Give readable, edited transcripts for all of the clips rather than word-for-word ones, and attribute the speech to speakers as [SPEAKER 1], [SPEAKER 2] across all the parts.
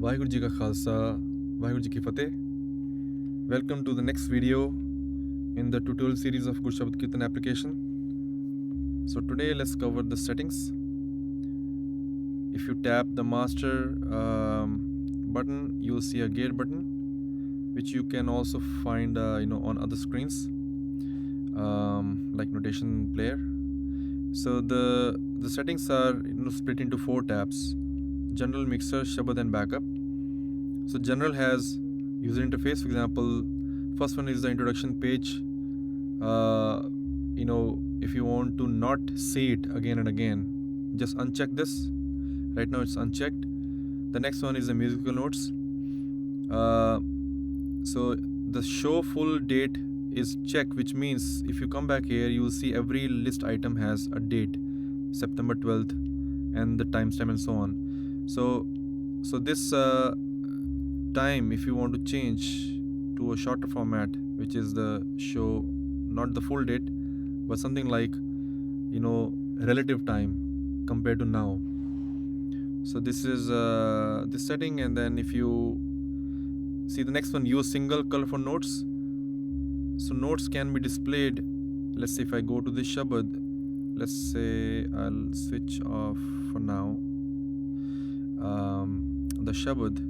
[SPEAKER 1] Vaheguru Ji Ka Khalsa, Vaheguru Ji Ki Fateh. Welcome to the next video in the tutorial series of Gur Shabad Keertan application. So today let's cover the settings. If you tap the master button, you will see a gear button, which you can also find on other screens like notation player. So the settings are split into 4 tabs: general, mixer, shabad and backup. So general has user interface. For example, first one is the introduction page. If you want to not see it again and again, just uncheck this. Right now it's unchecked. The next one is the musical notes. So the show full date is checked, which means if you come back here, you will see every list item has a date, September 12th, and the timestamp and so on. So this time, if you want to change to a shorter format, which is the show, not the full date, but something like relative time compared to now. So this is this setting. And then if you see the next one, use single color for notes. So notes can be displayed. Let's say if I go to this shabad, let's say I'll switch off for now the shabad.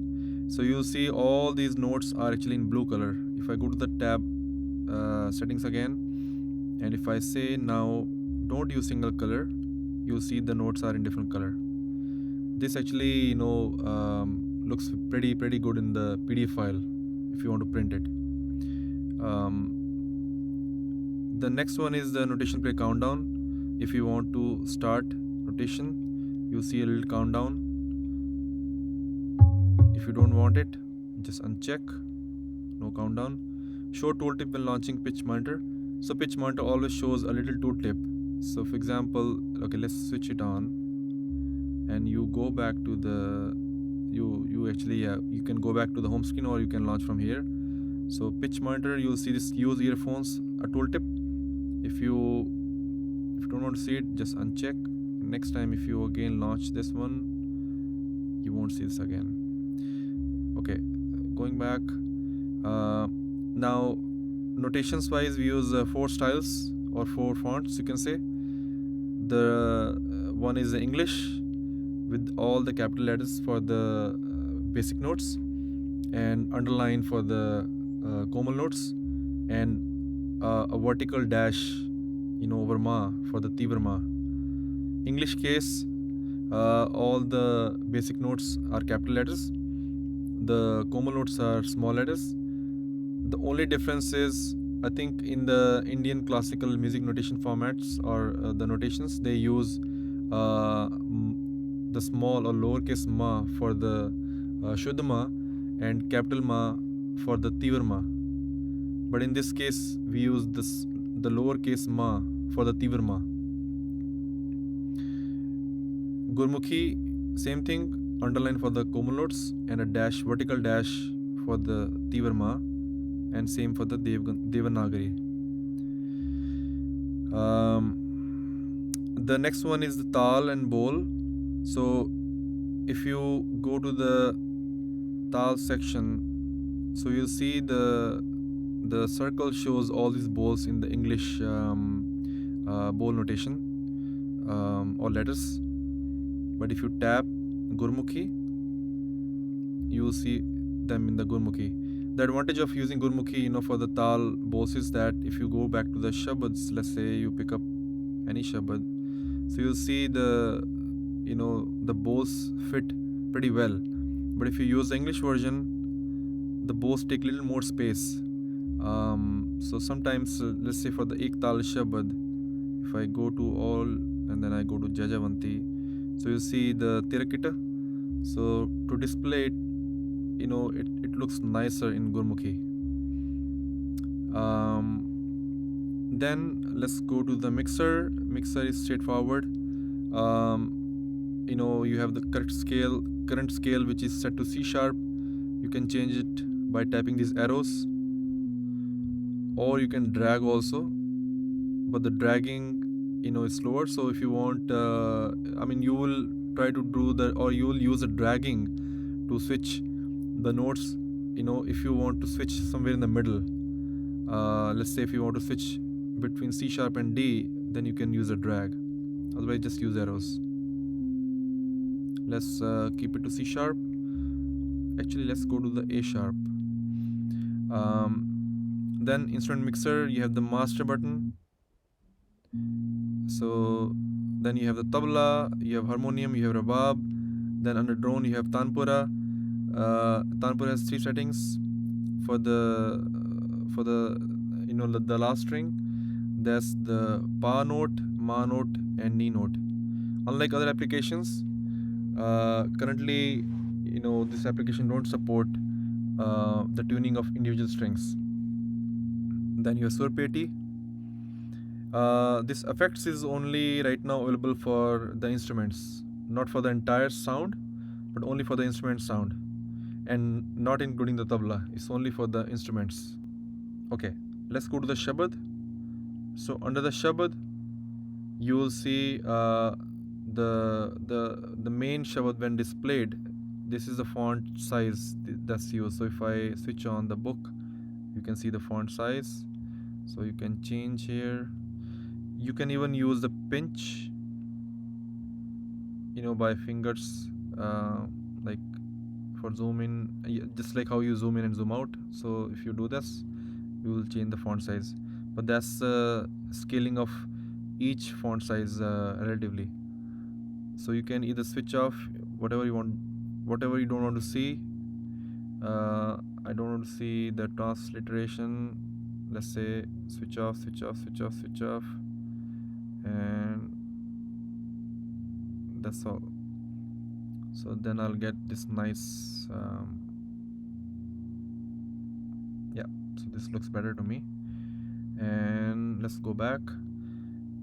[SPEAKER 1] So you'll see all these notes are actually in blue color. If I go to the tab settings again, and if I say now don't use single color, you'll see the notes are in different color. This actually looks pretty good in the PDF file if you want to print it. The next one is the notation play countdown. If you want to start notation, you see a little countdown. If you don't want it, just uncheck, no countdown. Show tooltip when launching pitch monitor. So pitch monitor always shows a little tooltip. So for example, okay, let's switch it on, and you go back to the you can go back to the home screen, or you can launch from here. So pitch monitor, you'll see this use earphones, a tooltip. If you don't want to see it, just uncheck. Next time if you again launch this one, you won't see this again. Okay, going back. Now notations wise, we use 4 styles or 4 fonts, you can say. The one is the English with all the capital letters for the basic notes, and underline for the komal notes, and a vertical dash over ma for the tivra ma. English case, all the basic notes are capital letters, the komal notes are small letters. The only difference is, I think, in the Indian classical music notation formats or the notations, they use the small or lowercase ma for the shuddha ma and capital ma for the tivra ma. But in this case, we use the lowercase ma for the tivra ma. Gurmukhi, same thing, underline for the komal notes and a dash, vertical dash for the tivra ma, and same for the Devanagari. The next one is the tal and bol. So if you go to the tal section, so you'll see the circle shows all these bols in the English bol notation or letters. But if you tap Gurmukhi, you will see them in the Gurmukhi. The advantage of using Gurmukhi, for the tal bols is that if you go back to the shabads, let's say you pick up any shabad, so you'll see the bols fit pretty well. But if you use the English version, the bols take little more space. So sometimes, let's say for the ek tal shabad, if I go to all and then I go to Jajavanti, so you see the Tirakita. So to display it, it looks nicer in Gurmukhi. Then let's go to the mixer. Mixer is straightforward. You have the current scale, which is set to C sharp. You can change it by tapping these arrows, or you can drag also, but the dragging is slower. So if you want, you will try to do you will use the dragging to switch the notes, if you want to switch somewhere in the middle, let's say if you want to switch between C sharp and D, then you can use a drag. Otherwise, just use arrows. Let's keep it to C sharp. Actually, let's go to the A sharp. Then instrument mixer, you have the master button. So then you have the tabla, you have harmonium, you have rabab. Then under drone you have tanpura. Tanpura has 3 settings for the the last string. That's the pa note, ma note, and ni note. Unlike other applications, currently this application don't support the tuning of individual strings. Then you have surpeti. This effects is only right now available for the instruments, not for the entire sound, but only for the instrument sound, and not including the tabla. It's only for the instruments. Okay, let's go to the Shabad. So under the Shabad, you will see the main Shabad when displayed. This is the font size that's used. So if I switch on the book, you can see the font size. So you can change here. You can even use the pinch, by fingers, like for zoom in, just like how you zoom in and zoom out. So if you do this, you will change the font size. But that's scaling of each font size relatively. So you can either switch off whatever you want, whatever you don't want to see. I don't want to see the transliteration. Let's say switch off, switch off, switch off, switch off, and that's all. So then I'll get this nice yeah, so this looks better to me. And let's go back.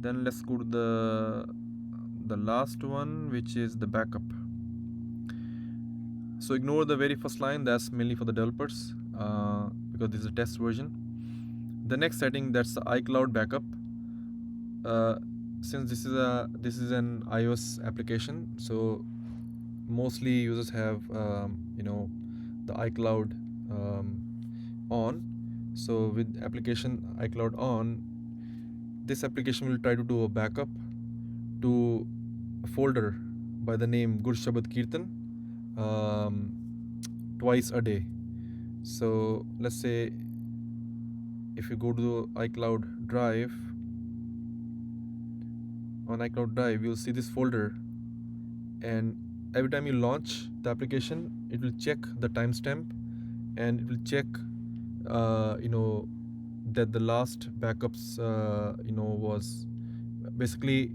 [SPEAKER 1] Then let's go to the last one, which is the backup. So ignore the very first line, that's mainly for the developers because this is a test version. The next setting, that's the iCloud backup. Since this is an iOS application, so mostly users have the iCloud on. So with application iCloud on, this application will try to do a backup to a folder by the name Gur Shabad Keertan twice a day. So let's say if you go to the iCloud Drive, on iCloud Drive you'll see this folder, and every time you launch the application, it will check the timestamp, and it will check that the last backups was basically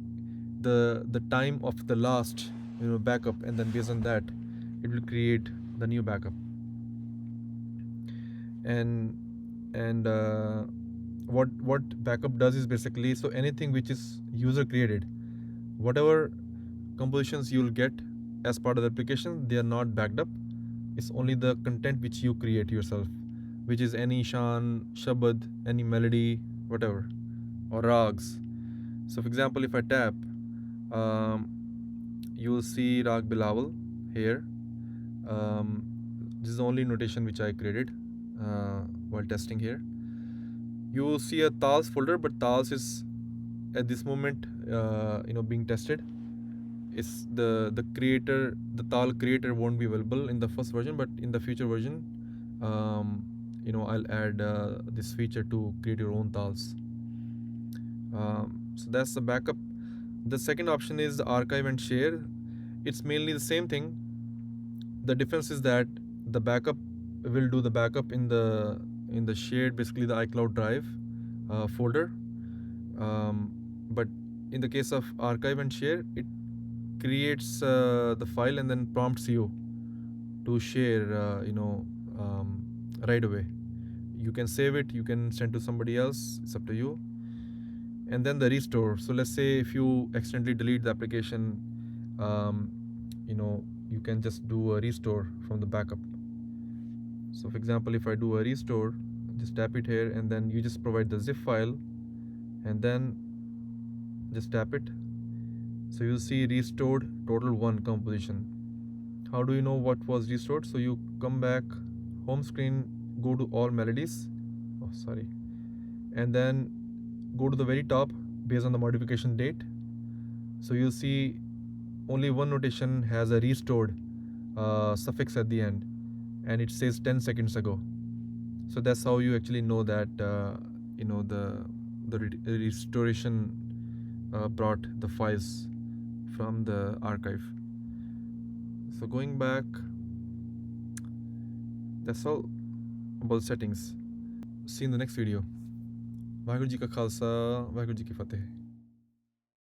[SPEAKER 1] the time of the last backup, and then based on that it will create the new backup. And what backup does is basically, so anything which is user created, whatever compositions you'll get as part of the application, they are not backed up. It's only the content which you create yourself, which is any shan, shabad, any melody, whatever, or rags. So for example, if I tap, you will see rag bilawal here. This is the only notation which I created while testing here. You will see a tals folder, but tals is at this moment being tested. It's the creator, the tal creator won't be available in the first version, but in the future version I'll add this feature to create your own tals. So that's the backup. The second option is the archive and share. It's mainly the same thing. The difference is that the backup will do the backup in the shared, basically the iCloud Drive folder, but in the case of archive and share, it creates the file and then prompts you to share right away. You can save it, you can send to somebody else, it's up to you. And then the restore. So let's say if you accidentally delete the application, you can just do a restore from the backup. So for example, if I do a restore, just tap it here, and then you just provide the zip file, and then just tap it. So you'll see restored total 1 composition. how do you know what was restored? So you come back home screen, go to all melodies, and then go to the very top based on the modification date. So you'll see only one notation has a restored suffix at the end, and it says 10 seconds ago. So that's how you actually know that the restoration brought the files from the archive. So going back, that's all about settings. See you in the next video. Waheguru ji ਕਾ ਖਾਲਸਾ, ਵਾਹਿਗੁਰੂ ਜੀ ਕੀ ਫਤਿਹ.